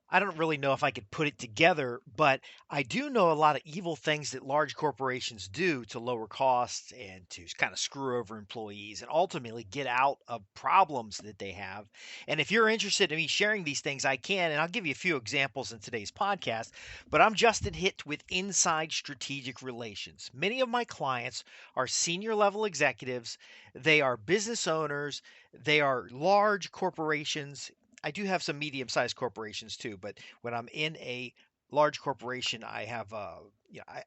I don't really know if I could put it together, but I do know a lot of evil things that large corporations do to lower costs and to kind of screw over employees and ultimately get out of problems that they have. And if you're interested in me sharing these things, I can, and I'll give you a few examples in today's podcast. But I'm Justin Hitt with Inside Strategic Relations. Many of my clients are senior level executives, they are business owners, they are large corporations. I do have some medium-sized corporations too, but when I'm in a large corporation, I have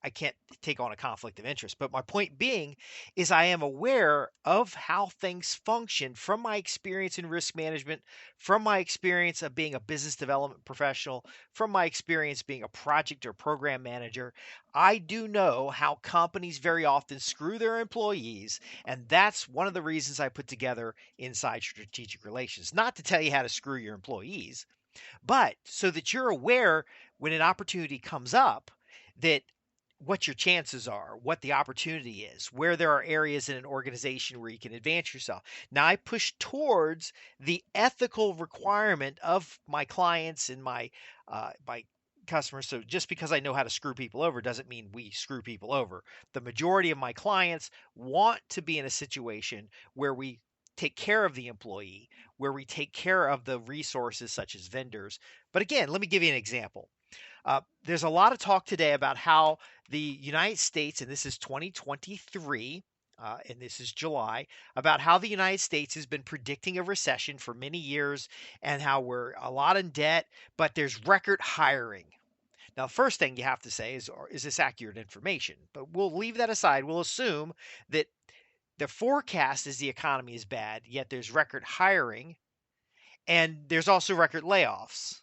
I can't take on a conflict of interest. But my point being is I am aware of how things function from my experience in risk management, from my experience of being a business development professional, from my experience being a project or program manager. I do know how companies very often screw their employees, and that's one of the reasons I put together Inside Strategic Relations. Not to tell you how to screw your employees, but so that you're aware when an opportunity comes up that what your chances are, what the opportunity is, where there are areas in an organization where you can advance yourself. Now, I push towards the ethical requirement of my clients and my customers. So just because I know how to screw people over doesn't mean we screw people over. The majority of my clients want to be in a situation where we take care of the employee, where we take care of the resources such as vendors. But again, let me give you an example. There's a lot of talk today about how the United States, and this is 2023, and this is July, about how the United States has been predicting a recession for many years and how we're a lot in debt, but there's record hiring. Now, the first thing you have to say is this accurate information? But we'll leave that aside. We'll assume that the forecast is the economy is bad, yet there's record hiring and there's also record layoffs.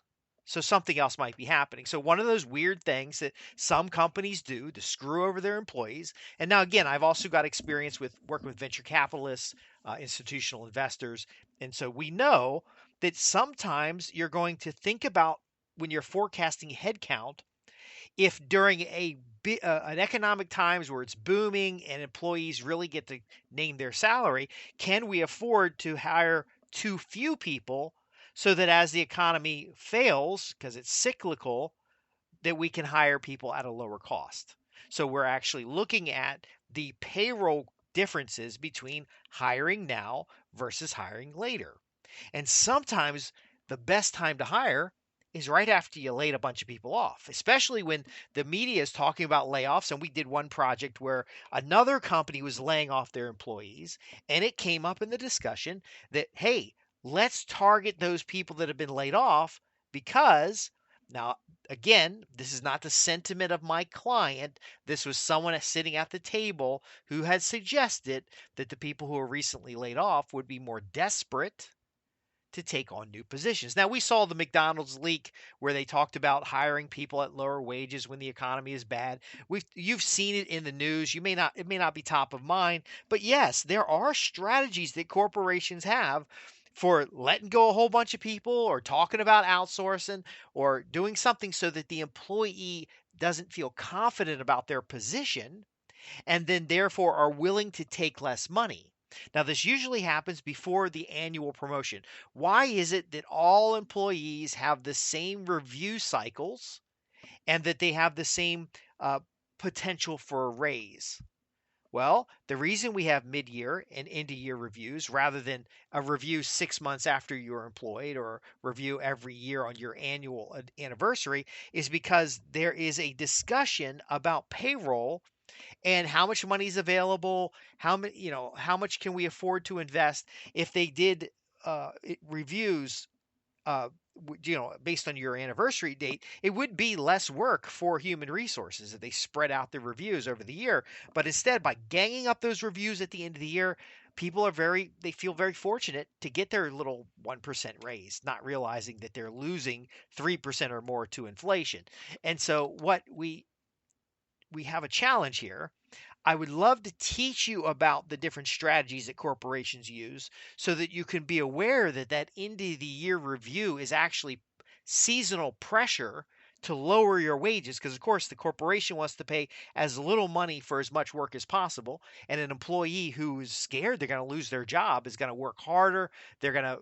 So something else might be happening. So one of those weird things that some companies do to screw over their employees. And now again, I've also got experience with working with venture capitalists, institutional investors, and so we know that sometimes you're going to think about when you're forecasting headcount if during an economic times where it's booming and employees really get to name their salary, can we afford to hire too few people so that as the economy fails, because it's cyclical, that we can hire people at a lower cost? So we're actually looking at the payroll differences between hiring now versus hiring later. And sometimes the best time to hire is right after you laid a bunch of people off, especially when the media is talking about layoffs. And we did one project where another company was laying off their employees, and it came up in the discussion that, hey, let's target those people that have been laid off because now, again, this is not the sentiment of my client. This was someone sitting at the table who had suggested that the people who were recently laid off would be more desperate to take on new positions. Now, we saw the McDonald's leak where they talked about hiring people at lower wages when the economy is bad. You've seen it in the news. It may not be top of mind, but yes, there are strategies that corporations have for letting go a whole bunch of people or talking about outsourcing or doing something so that the employee doesn't feel confident about their position and then therefore are willing to take less money. Now, this usually happens before the annual promotion. Why is it that all employees have the same review cycles and that they have the same uh, potential for a raise? Well, the reason we have mid year and end of year reviews rather than a review 6 months after you're employed or review every year on your annual anniversary is because there is a discussion about payroll and how much money is available, how much can we afford to invest if they did reviews based on your anniversary date, it would be less work for human resources if they spread out the reviews over the year. But instead, by ganging up those reviews at the end of the year, they feel very fortunate to get their little 1% raise, not realizing that they're losing 3% or more to inflation. And so what we have a challenge here. I would love to teach you about the different strategies that corporations use so that you can be aware that that end of the year review is actually seasonal pressure to lower your wages because, of course, the corporation wants to pay as little money for as much work as possible. And an employee who is scared they're going to lose their job is going to work harder. They're going to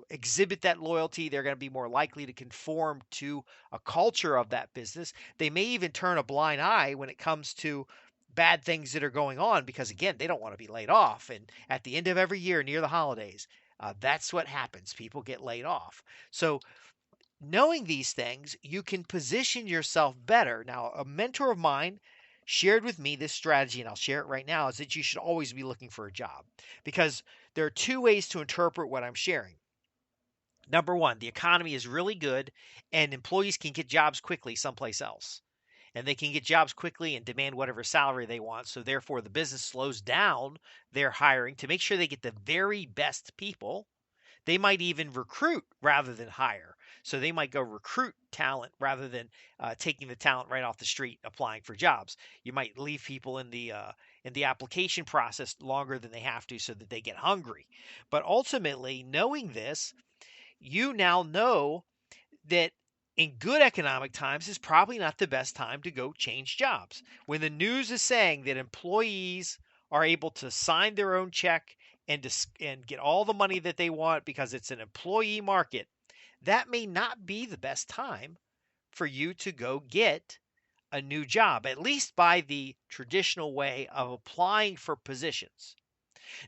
exhibit that loyalty. They're going to be more likely to conform to a culture of that business. They may even turn a blind eye when it comes to bad things that are going on because, again, they don't want to be laid off. And at the end of every year near the holidays, that's what happens. People get laid off. So knowing these things, you can position yourself better. Now, a mentor of mine shared with me this strategy, and I'll share it right now, is that you should always be looking for a job because there are two ways to interpret what I'm sharing. Number one, the economy is really good and employees can get jobs quickly someplace else. And they can get jobs quickly and demand whatever salary they want. So, therefore, the business slows down their hiring to make sure they get the very best people. They might even recruit rather than hire. So they might go recruit talent rather than taking the talent right off the street applying for jobs. You might leave people in the application process longer than they have to so that they get hungry. But ultimately, knowing this, you now know that in good economic times is probably not the best time to go change jobs. When the news is saying that employees are able to sign their own check and get all the money that they want because it's an employee market, that may not be the best time for you to go get a new job, at least by the traditional way of applying for positions.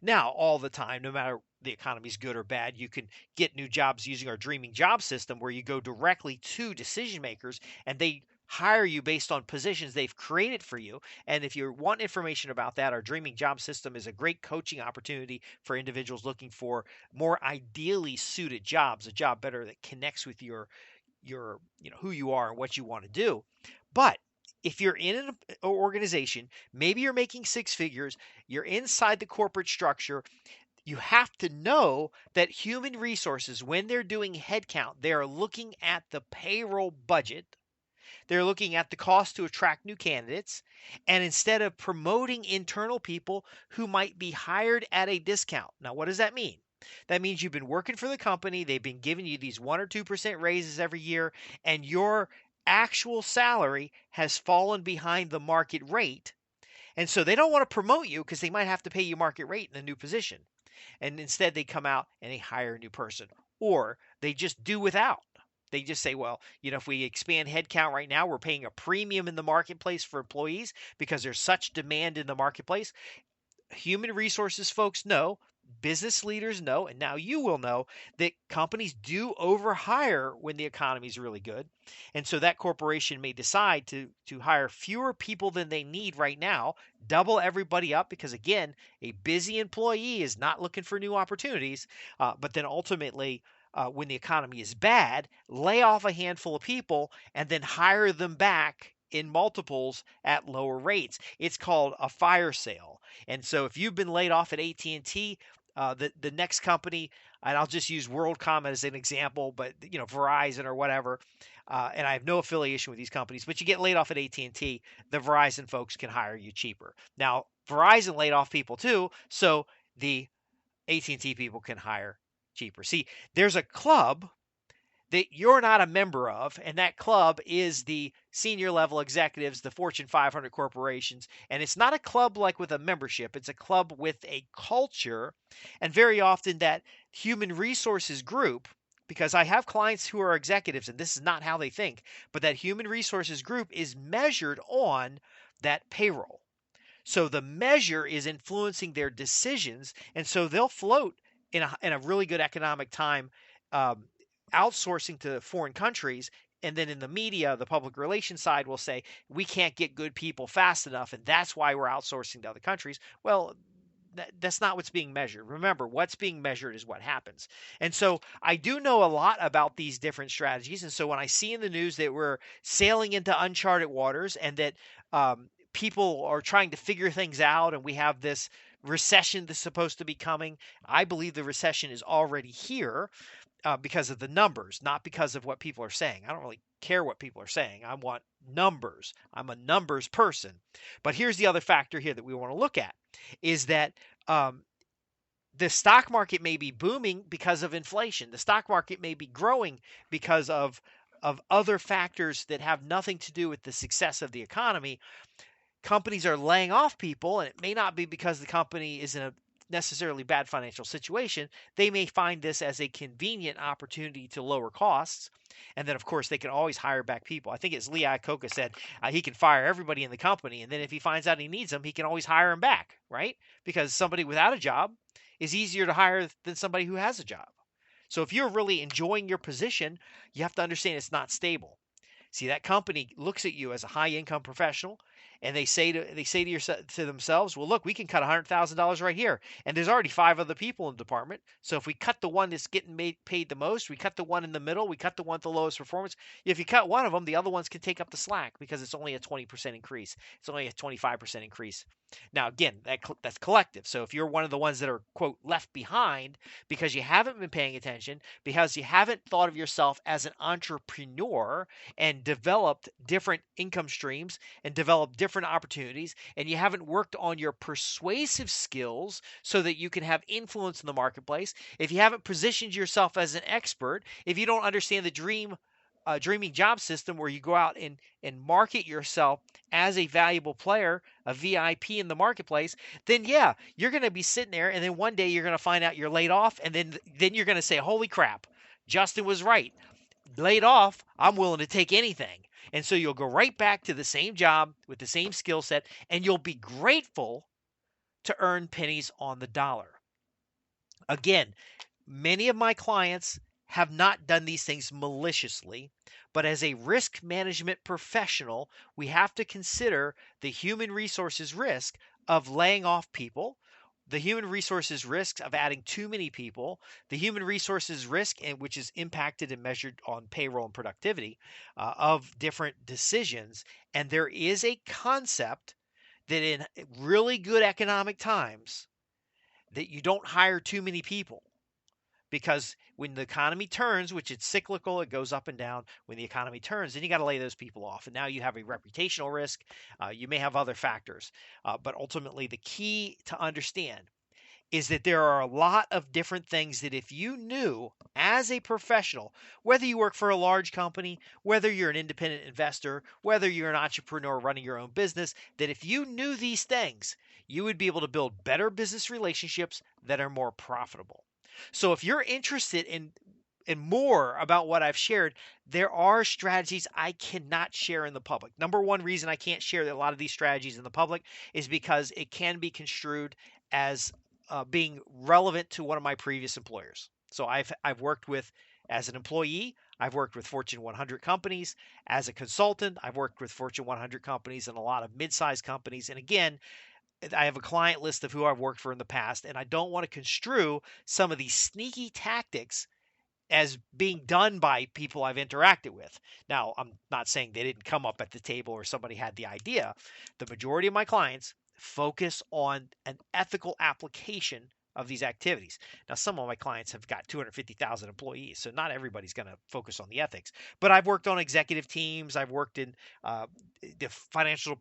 Now, all the time, no matter the economy's good or bad, you can get new jobs using our dreaming job system where you go directly to decision makers and they hire you based on positions they've created for you. And if you want information about that, our dreaming job system is a great coaching opportunity for individuals looking for more ideally suited jobs, a job better that connects with your who you are and what you want to do. But if you're in an organization, maybe you're making six figures, you're inside the corporate structure, you have to know that human resources, when they're doing headcount, they are looking at the payroll budget. They're looking at the cost to attract new candidates. And instead of promoting internal people who might be hired at a discount. Now, what does that mean? That means you've been working for the company, they've been giving you these 1 or 2% raises every year, and your actual salary has fallen behind the market rate. And so they don't want to promote you because they might have to pay you market rate in a new position. And instead, they come out and they hire a new person, or they just do without. They just say, well, if we expand headcount right now, we're paying a premium in the marketplace for employees because there's such demand in the marketplace. Human resources folks know, business leaders know, and now you will know that companies do overhire when the economy is really good. And so that corporation may decide to hire fewer people than they need right now, double everybody up because, again, a busy employee is not looking for new opportunities. But then ultimately, when the economy is bad, lay off a handful of people and then hire them back in multiples at lower rates. It's called a fire sale. And so if you've been laid off at AT&T, the next company, and I'll just use WorldCom as an example, but Verizon or whatever, and I have no affiliation with these companies, but you get laid off at AT&T, the Verizon folks can hire you cheaper. Now, Verizon laid off people too, so the AT&T people can hire cheaper. See, there's a club that you're not a member of, and that club is the senior level executives, the Fortune 500 corporations. And it's not a club like with a membership, it's a club with a culture. And very often, that human resources group, because I have clients who are executives, and this is not how they think, but that human resources group is measured on that payroll. So the measure is influencing their decisions, and so they'll float in a really good economic time, um, outsourcing to foreign countries. And then in the media, the public relations side will say, we can't get good people fast enough, and that's why we're outsourcing to other countries. Well, that's not what's being measured. Remember, what's being measured is what happens. And so I do know a lot about these different strategies. And so when I see in the news that we're sailing into uncharted waters and that people are trying to figure things out and we have this recession that's supposed to be coming, I believe the recession is already here because of the numbers, not because of what people are saying. I don't really care what people are saying. I want numbers. I'm a numbers person. But here's the other factor here that we want to look at is that um, the stock market may be booming because of inflation. The stock market may be growing because of of other factors that have nothing to do with the success of the economy, companies are laying off people, and it may not be because the company is in a necessarily bad financial situation. They may find this as a convenient opportunity to lower costs. And then, of course, they can always hire back people. I think as Lee Iacocca said, he can fire everybody in the company. And then if he finds out he needs them, he can always hire them back, right? Because somebody without a job is easier to hire than somebody who has a job. So if you're really enjoying your position, you have to understand it's not stable. See, that company looks at you as a high income professional, and they say to themselves, "Well, look, we can cut $100,000 right here, and there's already five other people in the department. So if we cut the one that's getting paid the most, we cut the one in the middle, we cut the one with the lowest performance. If you cut one of them, the other ones can take up the slack because it's only a 20% increase. It's only a 25% increase." Now, again, that's collective. So if you're one of the ones that are quote left behind because you haven't been paying attention, because you haven't thought of yourself as an entrepreneur and developed different income streams and developed different opportunities, and you haven't worked on your persuasive skills so that you can have influence in the marketplace, if you haven't positioned yourself as an expert, if you don't understand the dreaming job system where you go out and market yourself as a valuable player, a VIP in the marketplace, then yeah, you're going to be sitting there, and then one day you're going to find out you're laid off, and then you're going to say, "Holy crap, Justin was right. Laid off, I'm willing to take anything." And so you'll go right back to the same job with the same skill set, and you'll be grateful to earn pennies on the dollar. Again, many of my clients have not done these things maliciously, but as a risk management professional, we have to consider the human resources risk of laying off people, the human resources risks of adding too many people, the human resources risk, which is impacted and measured on payroll and productivity of different decisions. And there is a concept that in really good economic times, that you don't hire too many people, because when the economy turns, which it's cyclical, it goes up and down. When the economy turns, then you got to lay those people off, and now you have a reputational risk. You may have other factors, but ultimately the key to understand is that there are a lot of different things that if you knew as a professional, whether you work for a large company, whether you're an independent investor, whether you're an entrepreneur running your own business, that if you knew these things, you would be able to build better business relationships that are more profitable. So if you're interested in more about what I've shared, there are strategies I cannot share in the public. Number one reason I can't share a lot of these strategies in the public is because it can be construed as being relevant to one of my previous employers. So I've worked with, as an employee, I've worked with Fortune 100 companies. As a consultant, I've worked with Fortune 100 companies and a lot of mid-sized companies. And again, I have a client list of who I've worked for in the past, and I don't want to construe some of these sneaky tactics as being done by people I've interacted with. Now, I'm not saying they didn't come up at the table or somebody had the idea. The majority of my clients focus on an ethical application of these activities. Now, some of my clients have got 250,000 employees, so not everybody's going to focus on the ethics. But I've worked on executive teams. I've worked in the financial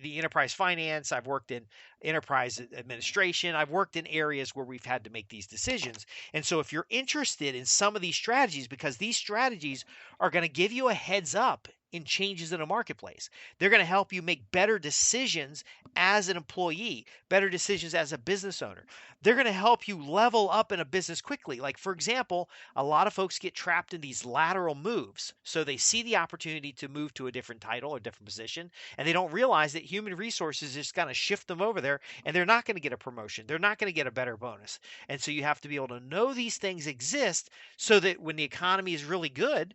the enterprise finance. I've worked in enterprise administration. I've worked in areas where we've had to make these decisions. And so if you're interested in some of these strategies, because these strategies are going to give you a heads up in changes in a marketplace, they're going to help you make better decisions as an employee, better decisions as a business owner. They're going to help you level up in a business quickly. Like, for example, a lot of folks get trapped in these lateral moves. So they see the opportunity to move to a different title or different position, and they don't realize that human resources is going to shift them over there, and they're not going to get a promotion. They're not going to get a better bonus. And so you have to be able to know these things exist so that when the economy is really good,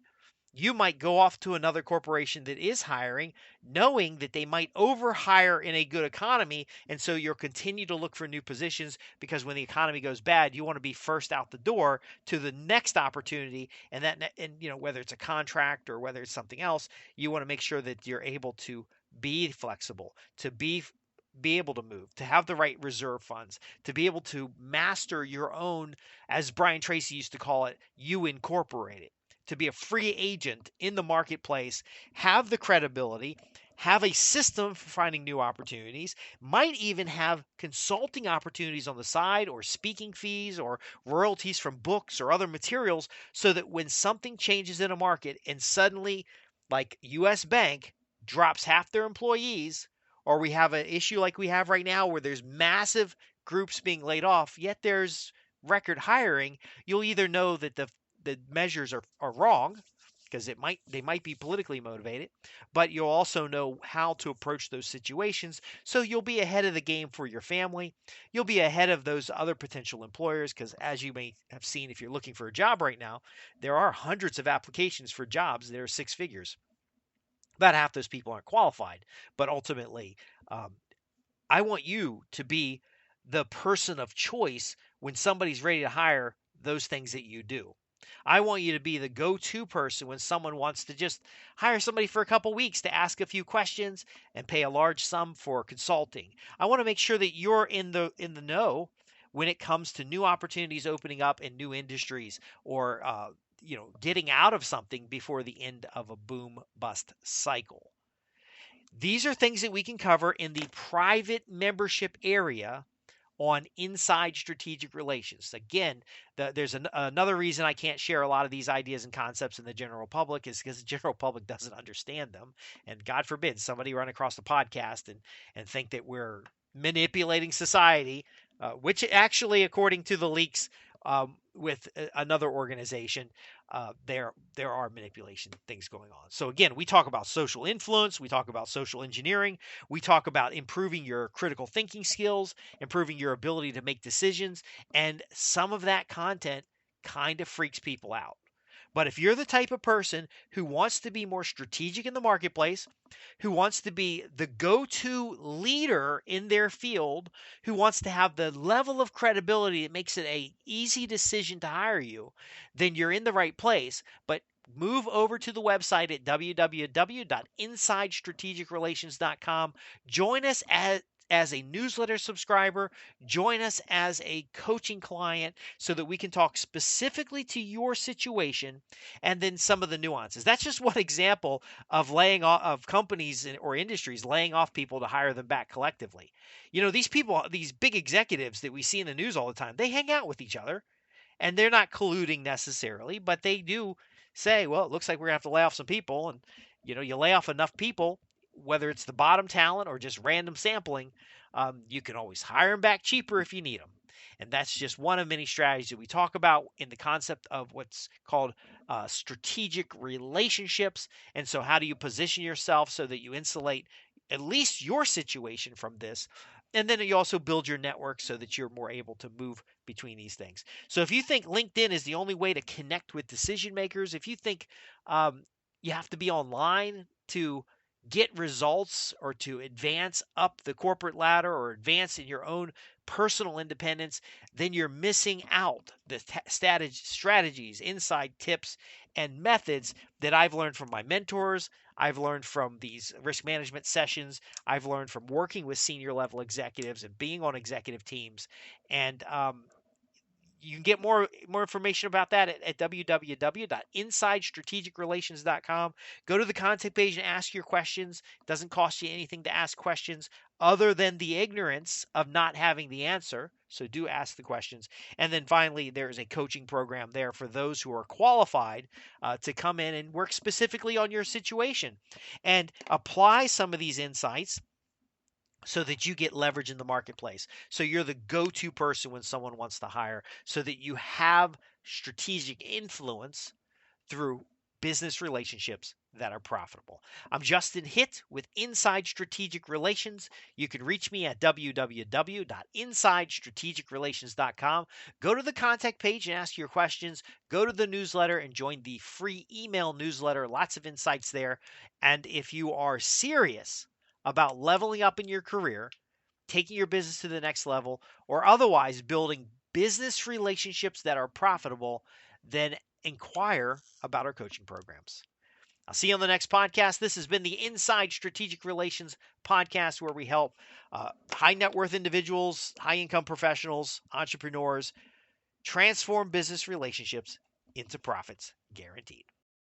you might go off to another corporation that is hiring, knowing that they might overhire in a good economy. And so you'll continue to look for new positions, because when the economy goes bad, you want to be first out the door to the next opportunity. And whether it's a contract or whether it's something else, you want to make sure that you're able to be flexible, to be able to move, to have the right reserve funds, to be able to master your own, as Brian Tracy used to call it, you incorporate it, to be a free agent in the marketplace, have the credibility, have a system for finding new opportunities, might even have consulting opportunities on the side, or speaking fees, or royalties from books or other materials, so that when something changes in a market and suddenly, like US Bank drops half their employees, or we have an issue like we have right now where there's massive groups being laid off, yet there's record hiring, you'll either know that the measures are wrong, because they might be politically motivated, but you'll also know how to approach those situations, so you'll be ahead of the game for your family. You'll be ahead of those other potential employers, because as you may have seen, if you're looking for a job right now, there are hundreds of applications for jobs that are six figures. About half those people aren't qualified, but ultimately, um, I want you to be the person of choice when somebody's ready to hire those things that you do. I want you to be the go-to person when someone wants to just hire somebody for a couple weeks to ask a few questions and pay a large sum for consulting. I want to make sure that you're in the know when it comes to new opportunities opening up in new industries, or getting out of something before the end of a boom bust cycle. These are things that we can cover in the private membership area on Inside Strategic Relations. Again, there's another reason I can't share a lot of these ideas and concepts in the general public is because the general public doesn't understand them. And God forbid somebody run across the podcast and think that we're manipulating society, which actually, according to the leaks with another organization, there are manipulation things going on. So again, we talk about social influence, we talk about social engineering, we talk about improving your critical thinking skills, improving your ability to make decisions, and some of that content kind of freaks people out. But if you're the type of person who wants to be more strategic in the marketplace, who wants to be the go to leader in their field, who wants to have the level of credibility that makes it a easy decision to hire you, then you're in the right place. But move over to the website at www.insidestrategicrelations.com. Join us as a newsletter subscriber, join us as a coaching client so that we can talk specifically to your situation and then some of the nuances. That's just one example of laying off of companies or industries laying off people to hire them back collectively. These people, these big executives that we see in the news all the time, they hang out with each other and they're not colluding necessarily, but they do say, well, it looks like we're going to have to lay off some people. And, you lay off enough people, whether it's the bottom talent or just random sampling, you can always hire them back cheaper if you need them. And that's just one of many strategies that we talk about in the concept of what's called strategic relationships. And so, how do you position yourself so that you insulate at least your situation from this? And then you also build your network so that you're more able to move between these things. So if you think LinkedIn is the only way to connect with decision makers, if you think you have to be online to get results or to advance up the corporate ladder or advance in your own personal independence, then you're missing out the strategies, inside tips, and methods that I've learned from my mentors. I've learned from these risk management sessions. I've learned from working with senior level executives and being on executive teams. And you can get more information about that at www.insidestrategicrelations.com. Go to the contact page and ask your questions. It doesn't cost you anything to ask questions other than the ignorance of not having the answer. So do ask the questions. And then finally, there is a coaching program there for those who are qualified to come in and work specifically on your situation and apply some of these insights so that you get leverage in the marketplace. So you're the go-to person when someone wants to hire, so that you have strategic influence through business relationships that are profitable. I'm Justin Hitt with Inside Strategic Relations. You can reach me at www.insidestrategicrelations.com. Go to the contact page and ask your questions. Go to the newsletter and join the free email newsletter. Lots of insights there. And if you are serious about leveling up in your career, taking your business to the next level, or otherwise building business relationships that are profitable, then inquire about our coaching programs. I'll see you on the next podcast. This has been the Inside Strategic Relations podcast, where we help high net worth individuals, high income professionals, entrepreneurs transform business relationships into profits guaranteed.